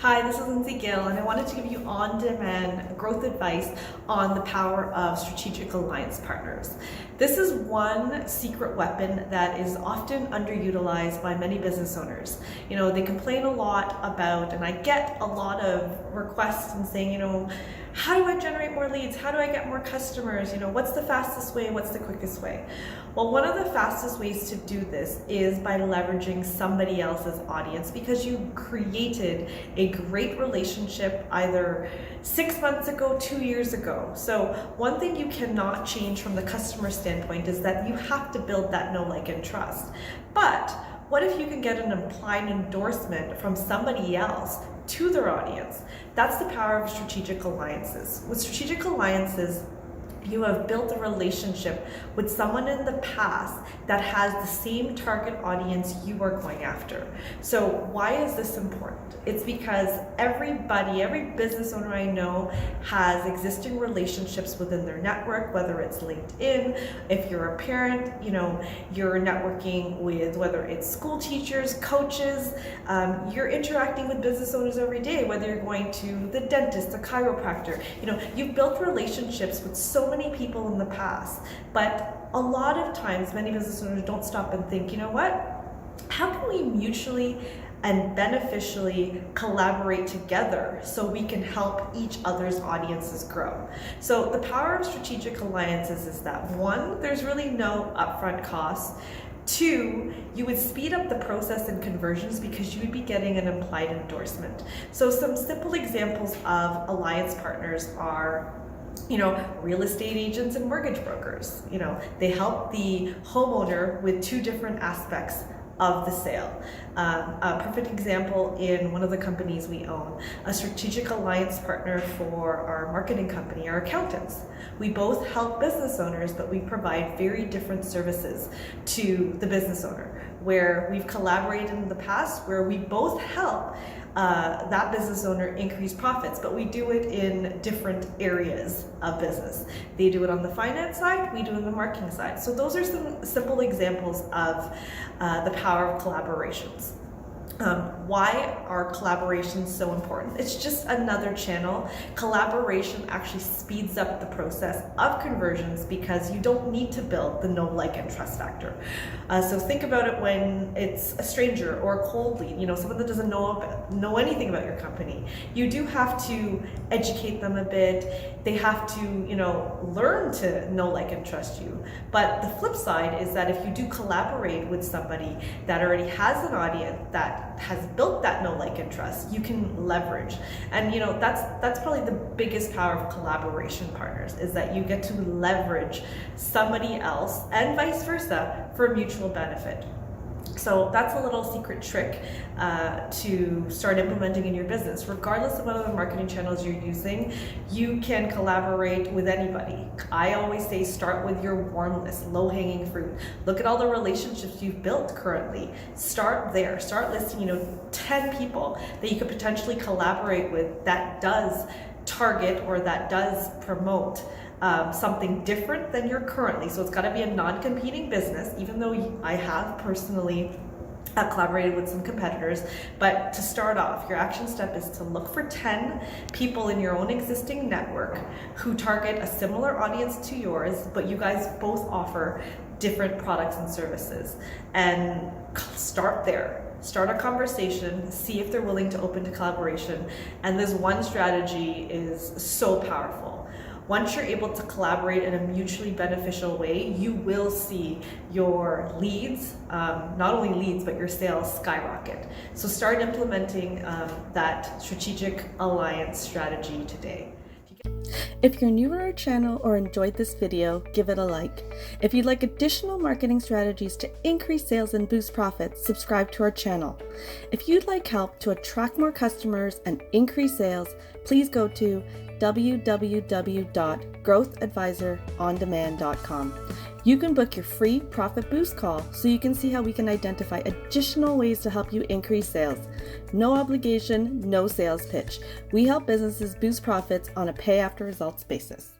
Hi, this is Lindsay Gill, and I wanted to give you on-demand growth advice on the power of strategic alliance partners. This is one secret weapon that is often underutilized by many business owners. You know, they complain a lot about, and I get a lot of requests and saying, how do I generate more leads? How do I get more customers? What's the fastest way? What's the quickest way? Well, one of the fastest ways to do this is by leveraging somebody else's audience, because you created a great relationship either 6 months ago, 2 years ago. So one thing you cannot change from the customer standpoint is that you have to build that know, like, and trust. But what if you can get an implied endorsement from somebody else to their audience? That's the power of strategic alliances. With strategic alliances, you have built a relationship with someone in the past that has the same target audience you are going after. So why is this important? It's because every business owner I know has existing relationships within their network, whether it's LinkedIn. If you're a parent, you're networking with, whether it's school teachers, coaches, you're interacting with business owners every day, whether you're going to the dentist, the chiropractor. You've built relationships with so many people in the past, but a lot of times many business owners don't stop and think, how can we mutually and beneficially collaborate together so we can help each other's audiences grow? So the power of strategic alliances is that, one, there's really no upfront costs. Two, you would speed up the process and conversions because you would be getting an implied endorsement. So some simple examples of alliance partners are real estate agents and mortgage brokers. They help the homeowner with two different aspects of the sale. A perfect example in one of the companies we own, a strategic alliance partner for our marketing company, our accountants. We both help business owners, but we provide very different services to the business owner, where we've collaborated in the past, where we both help that business owner increase profits, but we do it in different areas of business. They do it on the finance side, we do it on the marketing side. So those are some simple examples of the power of collaborations. Why are collaborations so important? It's just another channel. Collaboration actually speeds up the process of conversions because you don't need to build the know, like, and trust factor. So think about it when it's a stranger or a cold lead, someone that doesn't know anything about your company. You do have to educate them a bit. They have to, learn to know, like, and trust you. But the flip side is that if you do collaborate with somebody that already has an audience that has built that know, like, and trust, you can leverage. And that's probably the biggest power of collaboration partners, is that you get to leverage somebody else and vice versa for mutual benefit. So that's a little secret trick to start implementing in your business. Regardless of what other marketing channels you're using, you can collaborate with anybody. I always say start with your warm list, low-hanging fruit. Look at all the relationships you've built currently. Start there. Start listing 10 people that you could potentially collaborate with that does target or that does promote something different than you're currently. So it's got to be a non-competing business, even though I have personally collaborated with some competitors. But to start off, your action step is to look for 10 people in your own existing network who target a similar audience to yours, but you guys both offer different products and services. And start there. Start a conversation, see if they're willing to open to collaboration. And this one strategy is so powerful. Once you're able to collaborate in a mutually beneficial way, you will see your leads, not only leads, but your sales skyrocket. So start implementing that strategic alliance strategy today. If you're new to our channel or enjoyed this video, give it a like. If you'd like additional marketing strategies to increase sales and boost profits, subscribe to our channel. If you'd like help to attract more customers and increase sales, please go to www.growthadvisorondemand.com. You can book your free profit boost call so you can see how we can identify additional ways to help you increase sales. No obligation, no sales pitch. We help businesses boost profits on a pay after results basis.